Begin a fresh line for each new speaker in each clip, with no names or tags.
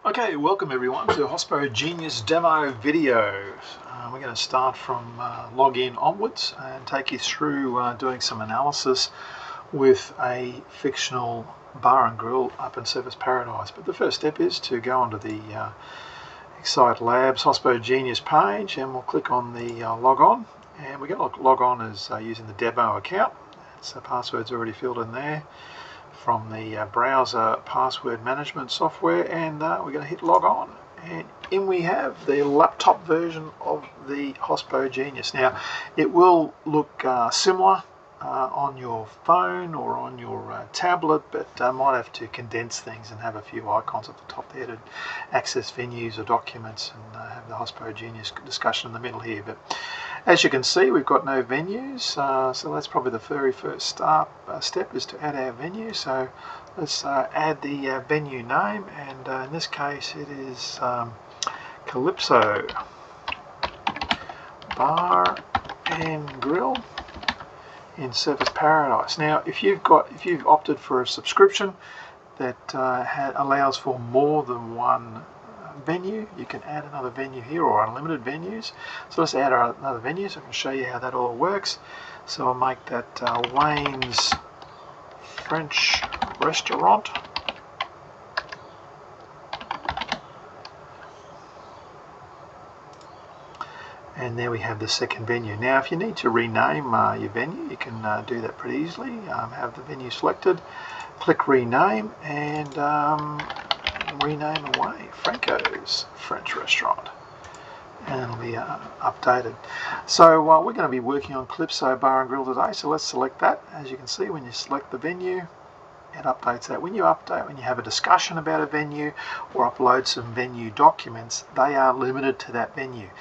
Okay, welcome everyone to HospoGenius demo video. We're going to start from login onwards and take you through doing some analysis with a fictional bar and grill up in Surfers Paradise. But the first step is to go onto the ExciteLabs HospoGenius page, and we'll click on the log on, and we're going to log on as using the demo account. So the password's already filled in there from the browser password management software, and we're going to hit log on, and in we have the laptop version of the HospoGenius. Now it will look similar on your phone or on your tablet, but might have to condense things and have a few icons at the top there to access venues or documents, and have the HospoGenius discussion in the middle here. But as you can see, we've got no venues, so that's probably the very first step, is to add our venue. So let's add the venue name, and in this case it is Calypso Bar and Grill in Surfers Paradise. Now if you've opted for a subscription that allows for more than one venue, you can add another venue here, or unlimited venues. So let's add another venue so I can show you how that all works. So I'll make that Wayne's French Restaurant. And there we have the second venue. Now if you need to rename your venue, you can do that pretty easily. Have the venue selected, click rename, and rename away Franco's French Restaurant, and it'll be updated. So we're going to be working on Calypso Bar and Grill today, so let's select that. As you can see, when you select the venue, it updates that. When you have a discussion about a venue or upload some venue documents, they are limited to that venue.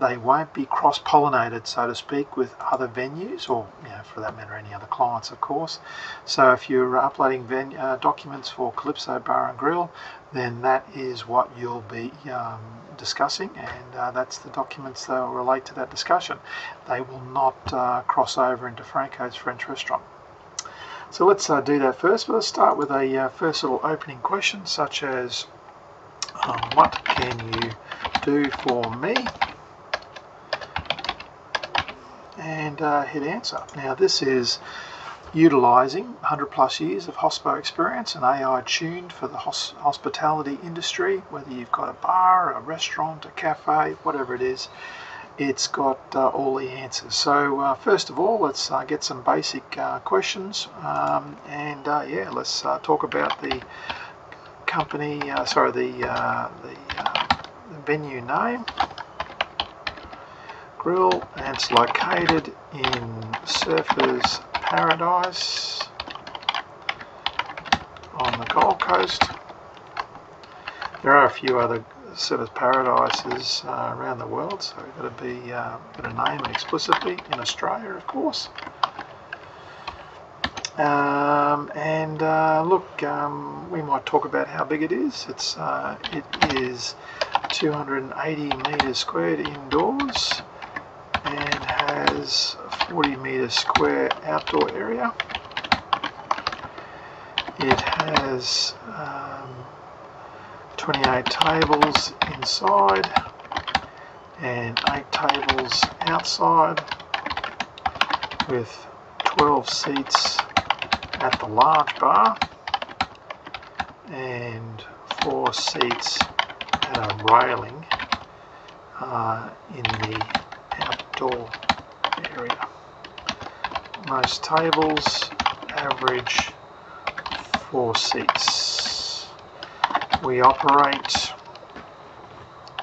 They won't be cross-pollinated, so to speak, with other venues, or for that matter any other clients, of course. So if you're uploading documents for Calypso Bar and Grill, then that is what you'll be discussing, and that's the documents that will relate to that discussion. They will not cross over into Franco's French Restaurant. So let's do that first, but let's start with a first little opening question, such as what can you do for me? And hit answer. Now this is utilising 100 plus years of hospo experience and AI tuned for the hospitality industry. Whether you've got a bar, a restaurant, a cafe, whatever it is, it's got all the answers. So first of all, let's get some basic questions, and let's talk about the company, the venue name. Grill, and it's located in Surfers Paradise on the Gold Coast. There are a few other Surfers Paradises around the world, so we've got to name it explicitly. In Australia, of course. We might talk about how big it is. It is 280 metres squared indoors, and has 40 metres square outdoor area. It has 28 tables inside and 8 tables outside, with 12 seats at the large bar and 4 seats at a railing in the outdoor area. Most tables average 4 seats. We operate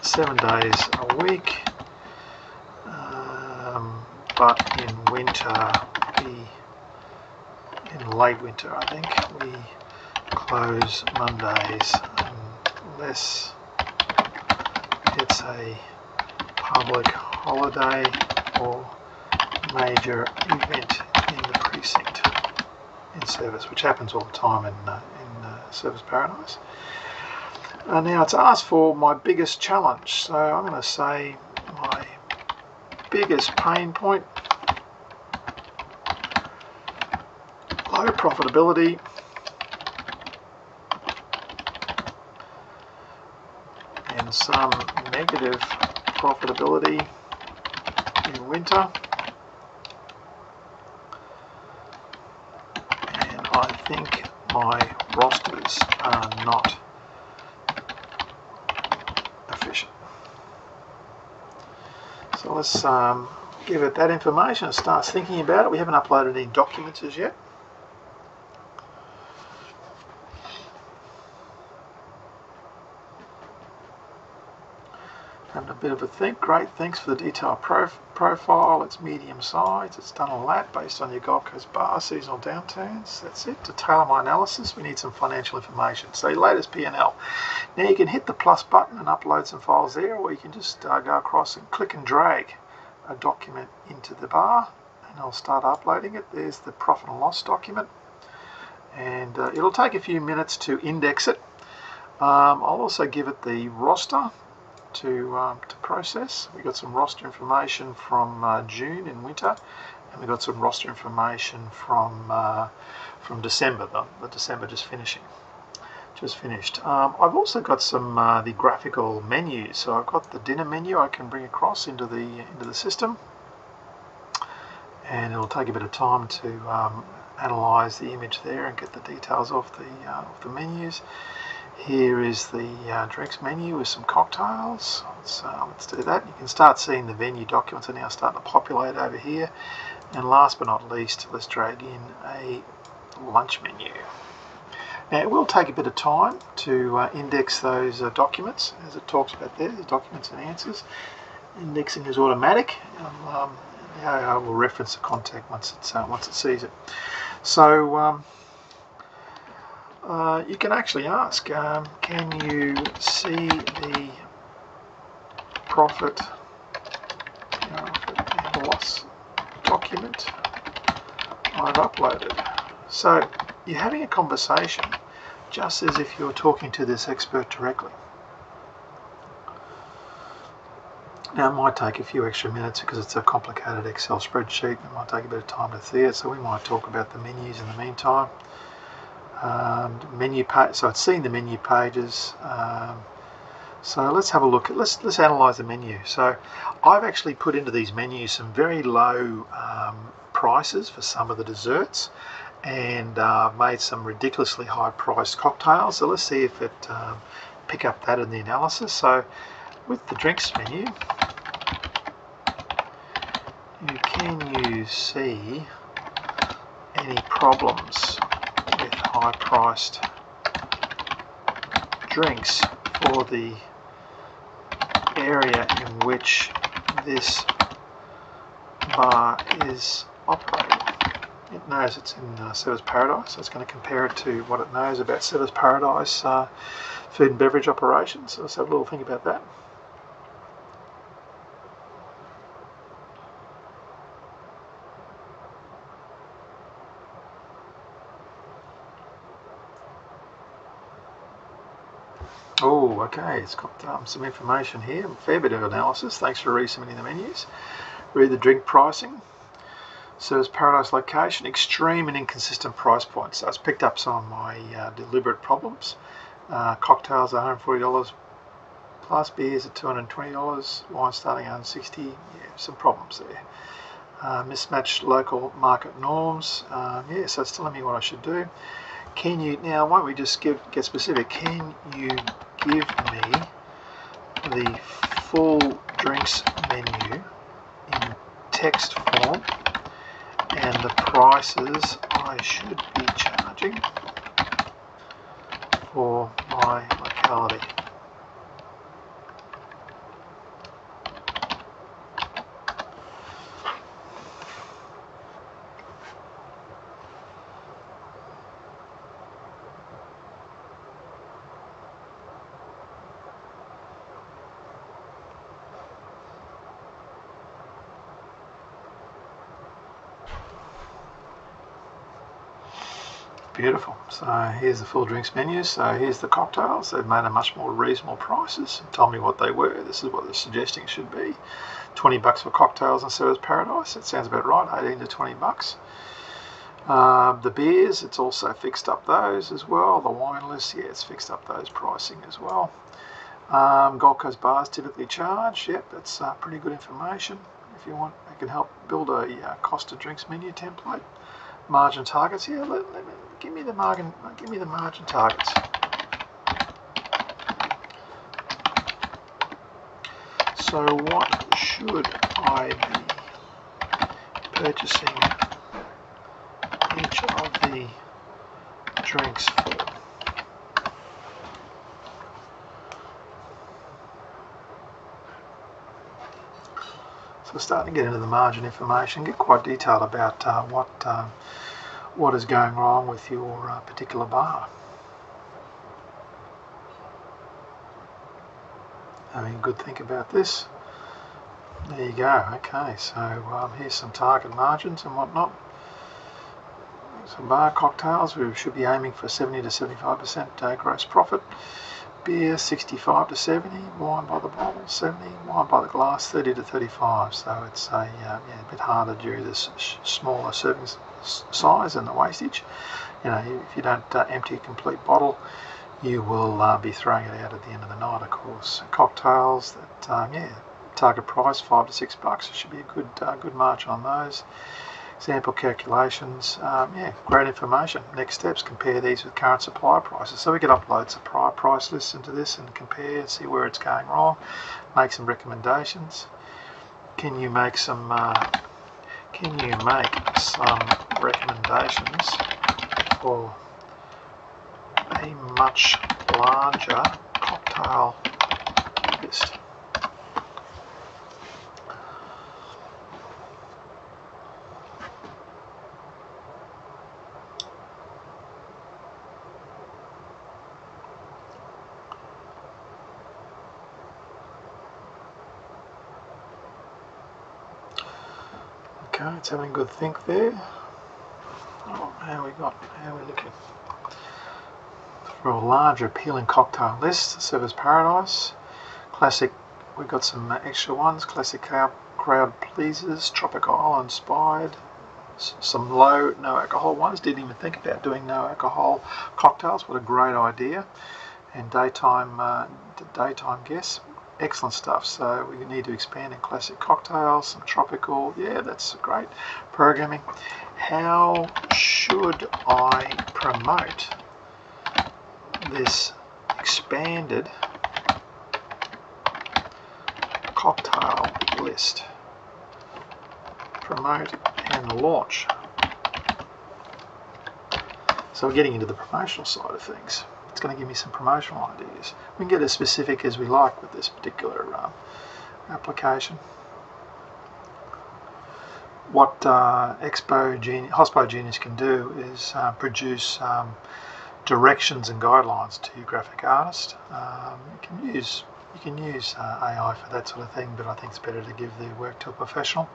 7 days a week, but in winter, in late winter I think, we close Mondays unless it's a public holiday or major event in the precinct in service, which happens all the time in Surfers Paradise. Now it's asked for my biggest challenge, so I'm going to say my biggest pain point: low profitability, and some negative profitability in winter. And I think my rosters are not efficient. So let's give it that information. It starts thinking about it. We haven't uploaded any documents as yet. Having a bit of a think. Great, thanks for the detailed profile. It's medium size. It's done all that based on your Gold Coast bar, seasonal downturns. That's it. To tailor my analysis, we need some financial information. So your latest P&L. Now you can hit the plus button and upload some files there, or you can just go across and click and drag a document into the bar, and I'll start uploading it. There's the profit and loss document, and it'll take a few minutes to index it. I'll also give it the roster to process. We got some roster information from June in winter, and we got some roster information from December, the December just finished. I've also got some the graphical menus. So I've got the dinner menu I can bring across into the system, and it'll take a bit of time to analyze the image there and get the details of the menus. Here is the drinks menu with some cocktails. Let's do that. You can start seeing the venue documents are now starting to populate over here. And last but not least, let's drag in a lunch menu. Now it will take a bit of time to index those documents, as it talks about there, the documents and answers. Indexing is automatic. The AI will reference the contact once it sees it. So you can actually ask, can you see the profit and loss document I've uploaded? So you're having a conversation just as if you're talking to this expert directly. Now it might take a few extra minutes because it's a complicated Excel spreadsheet. It might take a bit of time to see it, so we might talk about the menus in the meantime. Menu page, so it's seen the menu pages. So let's have a look at, let's analyze the menu. So I've actually put into these menus some very low prices for some of the desserts, and made some ridiculously high priced cocktails. So let's see if it pick up that in the analysis. So with the drinks menu, can you see any problems with high priced drinks for the area in which this bar is operating? It knows it's in Service Paradise, so it's going to compare it to what it knows about Service Paradise food and beverage operations. So let's have a little think about that. Oh, okay, it's got some information here, a fair bit of analysis. Thanks for resubmitting the menus. Read the drink pricing. Service Paradise location, extreme and inconsistent price points. So it's picked up some of my deliberate problems. Cocktails are $140 plus, beers at $220, wine starting at $160. Yeah, some problems there. Mismatched local market norms. Yeah, so it's telling me what I should do. Can you, now why don't we just get specific, can you give me the full drinks menu in text form and the prices I should be charging for my locality? Beautiful. So here's the full drinks menu. So here's the cocktails. They've made a much more reasonable prices and told me what they were. This is what they're suggesting should be. $20 for cocktails and Service Paradise. That sounds about right, 18 to $20. The beers, it's also fixed up those as well. The wine list, yeah, it's fixed up those pricing as well. Gold Coast bars typically charge. Yep, that's pretty good information. If you want, it can help build a cost of drinks menu template. Margin targets. Yeah, give me the margin targets. So what should I be purchasing each of the drinks for? So we're starting to get into the margin information, get quite detailed about what is going wrong with your particular bar. Having a good think about this. There you go. Okay, so here's some target margins and whatnot. Some bar cocktails, we should be aiming for 70 to 75% gross profit. Beer 65 to 70, wine by the bottle 70, wine by the glass 30 to 35. So it's a bit harder due to this smaller serving size and the wastage. You know, if you don't empty a complete bottle, you will be throwing it out at the end of the night, of course. Cocktails that target price $5 to $6. It should be a good margin on those. Sample calculations, great information. Next steps, compare these with current supplier prices. So we can upload supplier price lists into this and compare, see where it's going wrong, make some recommendations. Can you make some recommendations for a much larger cocktail list? Okay, it's having a good think there. Oh, how are we looking? For a larger appealing cocktail list, Service Paradise, classic, we've got some extra ones, classic crowd pleasers, tropical island inspired, some low no alcohol ones. Didn't even think about doing no alcohol cocktails. What a great idea. And daytime guests. Excellent stuff. So we need to expand in classic cocktails, some tropical. Yeah, that's great programming. How should I promote this expanded cocktail list? Promote and launch. So we're getting into the promotional side of things. It's going to give me some promotional ideas. We can get as specific as we like with this particular application. What HospoGenius can do is produce directions and guidelines to your graphic artist. You can use AI for that sort of thing, but I think it's better to give the work to a professional.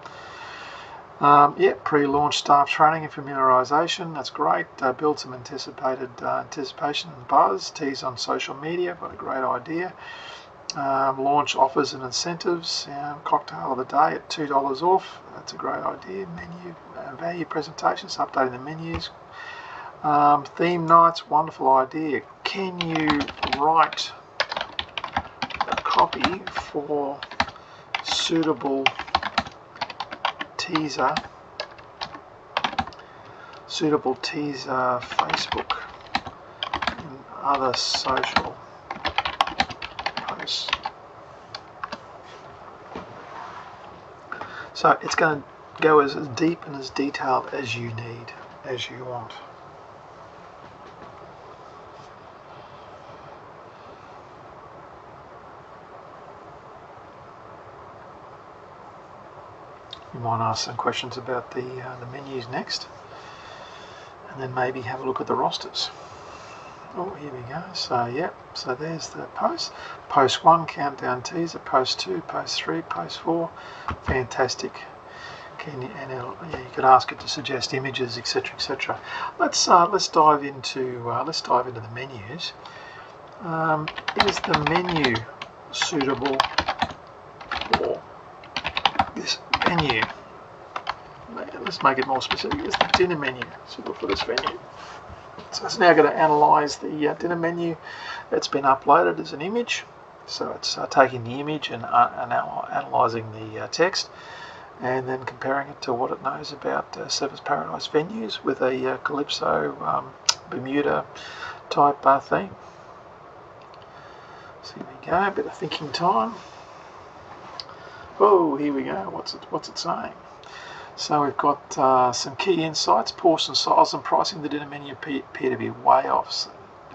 Pre-launch staff training and familiarisation, that's great. Build some anticipation and buzz. Tease on social media, what a great idea. Launch offers and incentives. Cocktail of the day at $2 off, that's a great idea. Menu value presentations, updating the menus. Theme nights, wonderful idea. Can you write a copy for suitable teaser Facebook and other social posts? So it's going to go as deep and as detailed as you need, as you want. You might ask some questions about the menus next, and then maybe have a look at the rosters. Oh, here we go. So there's the post. Post 1, countdown teaser. Post 2, post 3, post 4. Fantastic. You could ask it to suggest images, etc., etc. Let's dive into the menus. Is the menu suitable for this venue? Let's make it more specific. Is the dinner menu suitable for this venue? So it's now going to analyse the dinner menu that's been uploaded as an image, So it's taking the image and analysing the text, and then comparing it to what it knows about Surfers Paradise venues with a Calypso Bermuda type theme. So here we go, a bit of thinking time. Oh, here we go. What's it saying? So we've got some key insights: portion size and pricing that in a menu appear to be way off.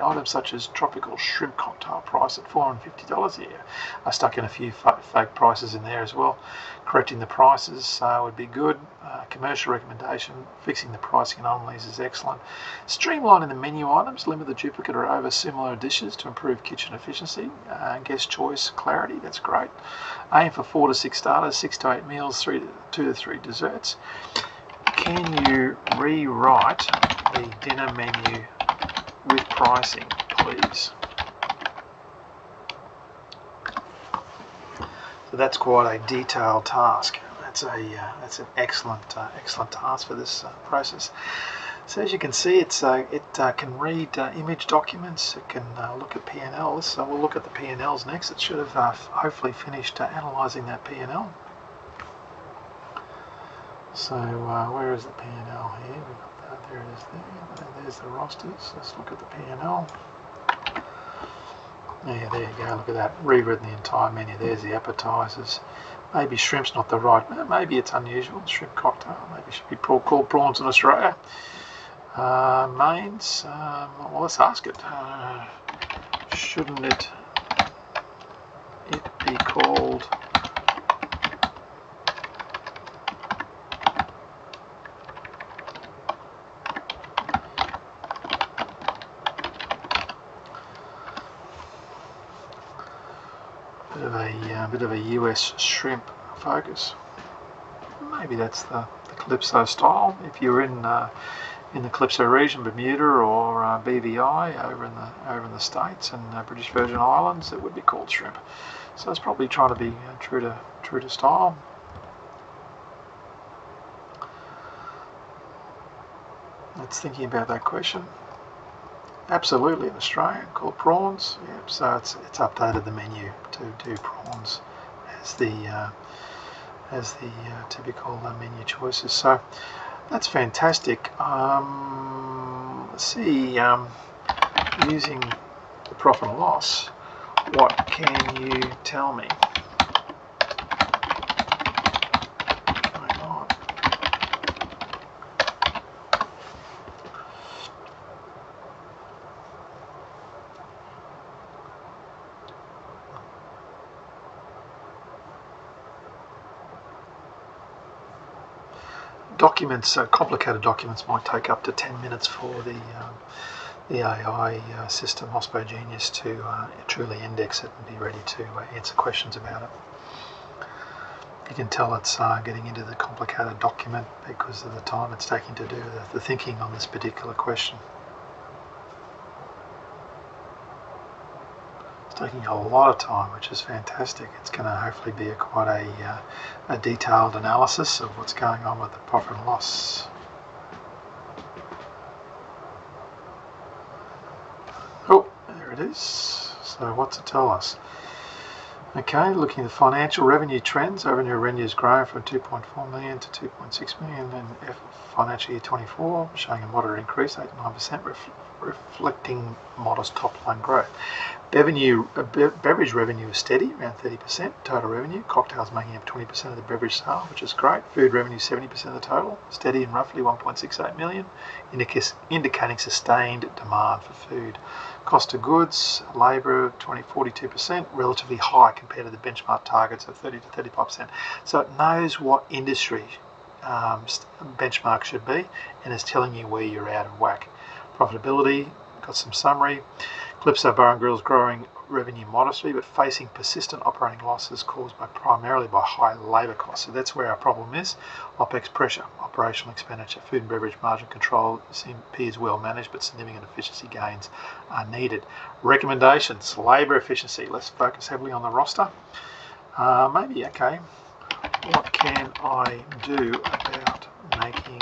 Items such as tropical shrimp cocktail price at $450 a year. I stuck in a few fake prices in there as well. Correcting the prices would be good. Commercial recommendation: fixing the pricing anomalies is excellent. Streamlining the menu items, limit the duplicate or over similar dishes to improve kitchen efficiency. Guest choice clarity, that's great. Aim for 4 to 6 starters, 6 to 8 meals, 2 to 3 desserts. Can you rewrite the dinner menu with pricing, please? So that's quite a detailed task. That's an excellent task for this process. So as you can see, it can read image documents. It can look at P&Ls. So we'll look at the P&Ls next. It should have hopefully finished analysing that P&L. So where is the P&L here? We've got that. There it is there. There's the rosters. Let's look at the P&L. Yeah, there you go. Look at that. Rewritten the entire menu. There's the appetizers. Maybe shrimp's not the right. Maybe it's unusual. Shrimp cocktail. Maybe it should be called prawns in Australia. Mains. Well, let's ask it. Shouldn't it be called bit of a US shrimp focus? Maybe that's the Calypso style. If you're in the Calypso region, Bermuda or BVI over in the States and British Virgin Islands, it would be called shrimp. So it's probably trying to be true to style. It's thinking about that question. Absolutely, in Australia, called prawns. Yep. So it's updated the menu to do prawns as the typical menu choices. So that's fantastic. Let's see. Using the profit and loss, what can you tell me? Documents, complicated documents might take up to 10 minutes for the AI system, HospoGenius, to truly index it and be ready to answer questions about it. You can tell it's getting into the complicated document because of the time it's taking to do the thinking on this particular question. Taking a lot of time, which is fantastic. It's going to hopefully be quite a detailed analysis of what's going on with the profit and loss. Oh, there it is. So what's it tell us? Okay, looking at the financial revenue trends. Overall revenue has grown from 2.4 million to 2.6 million in financial year 24, showing a moderate increase, 8-9%, reflecting modest top-line growth. Beverage revenue is steady, around 30%. Total revenue, cocktails making up 20% of the beverage sale, which is great. Food revenue, 70% of the total, steady and roughly 1.68 million, indicating sustained demand for food. Cost of goods, labour, 42%, relatively high compared to the benchmark targets of 30 to 35%. So it knows what industry benchmark should be and is telling you where you're out of whack. Profitability, got some summary. Calypso Bar and Grill is growing revenue modestly, but facing persistent operating losses caused primarily by high labour costs. So that's where our problem is. OPEX pressure, operational expenditure, food and beverage margin control appears well managed, but significant efficiency gains are needed. Recommendations: labour efficiency. Let's focus heavily on the roster. Maybe, okay, what can I do about making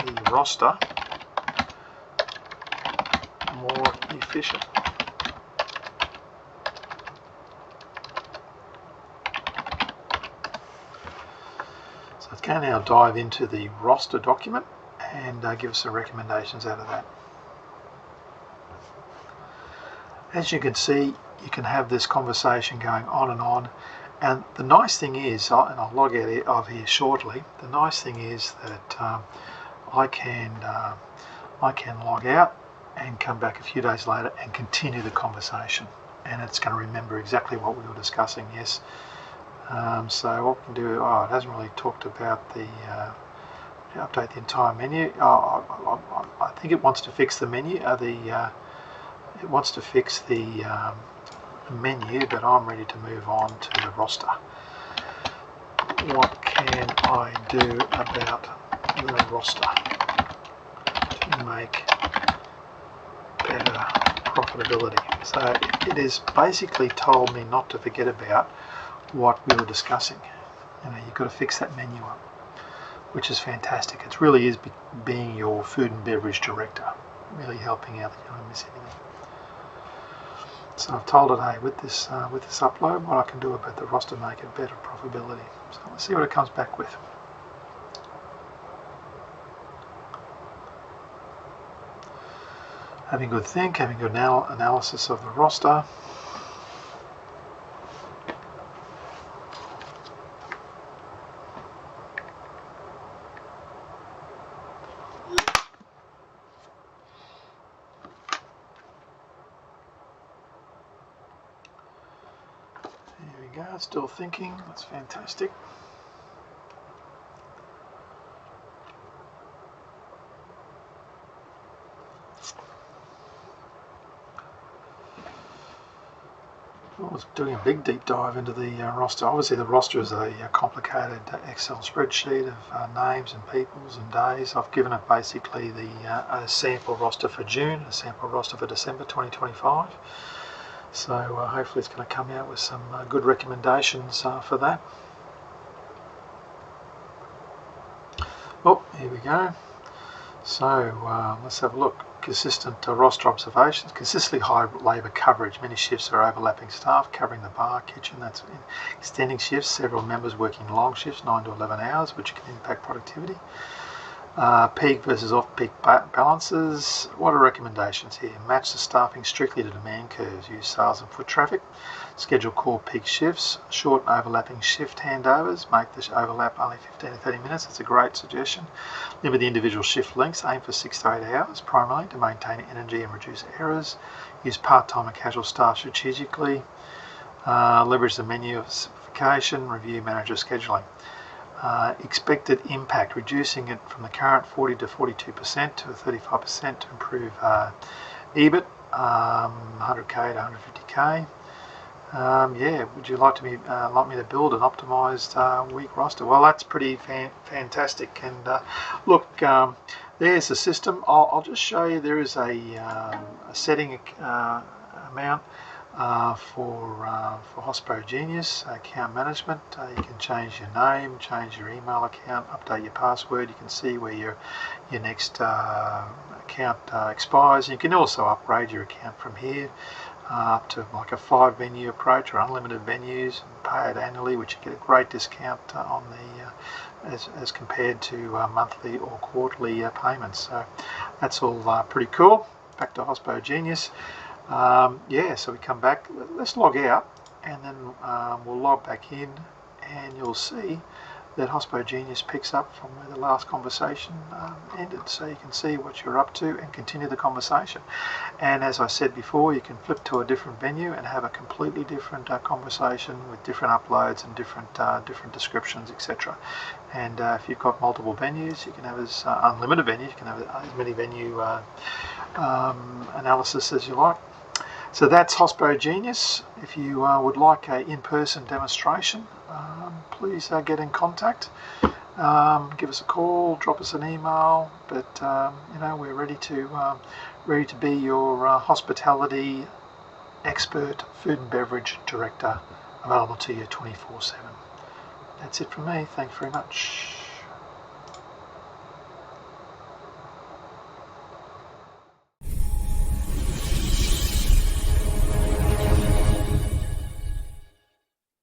the roster more efficient? So let's go now dive into the roster document and give us some recommendations out of that. As you can see, you can have this conversation going on, and the nice thing is, and I'll log out of here shortly, the nice thing is that I can log out and come back a few days later and continue the conversation, and it's going to remember exactly what we were discussing. Yes. So what we can do, it hasn't really talked about the update the entire menu. I think it wants to fix the menu, it wants to fix the menu, but I'm ready to move on to the roster. What can I do about the roster to make better profitability? So it has basically told me not to forget about what we were discussing. You've got to fix that menu up, which is fantastic. It really is being your food and beverage director, really helping out that you don't miss anything. So I've told it, hey, with this upload, what I can do about the roster, make it better profitability. So let's see what it comes back with. Having a good think, having a good analysis of the roster. There we go, still thinking, that's fantastic. I was doing a big deep dive into the roster. Obviously the roster is a complicated Excel spreadsheet of names and peoples and days. I've given it basically a sample roster for June, a sample roster for December 2025. So hopefully it's going to come out with some good recommendations for that. Oh, here we go. So let's have a look. Consistent roster observations, consistently high labour coverage, many shifts are overlapping staff covering the bar, kitchen, that's extending shifts, several members working long shifts, 9 to 11 hours, which can impact productivity. Peak versus off-peak balances. What are recommendations here? Match the staffing strictly to demand curves. Use sales and foot traffic. Schedule core peak shifts. Short overlapping shift handovers. Make the overlap only 15 to 30 minutes. That's a great suggestion. Limit the individual shift lengths. Aim for 6 to 8 hours primarily to maintain energy and reduce errors. Use part-time and casual staff strategically. Leverage the menu of simplification. Review manager scheduling. Expected impact, reducing it from the current 40 to 42% to 35% to improve EBIT, 100k to 150k. Yeah, would you like me to build an optimized week roster? Well, that's pretty fantastic. And look, there's the system. I'll just show you. There is a setting amount for HospoGenius account management. You can change your name, change your email account, update your password. You can see where your next account expires. You can also upgrade your account from here up to like a 5-venue approach or unlimited venues, and pay it annually, which you get a great discount on the as compared to monthly or quarterly payments. So that's all pretty cool. Back to HospoGenius. Yeah, so we come back, let's log out, and then we'll log back in, and you'll see that HospoGenius picks up from where the last conversation ended. So you can see what you're up to and continue the conversation. And as I said before, you can flip to a different venue and have a completely different conversation with different uploads and different descriptions, etc. And if you've got multiple venues, you can have as unlimited venues, you can have as many venue analysis as you like. So that's HospoGenius. If you would like a in-person demonstration, please get in contact. Give us a call, drop us an email. But we're ready to be your hospitality expert, food and beverage director, available to you 24/7. That's it from me. Thanks very much.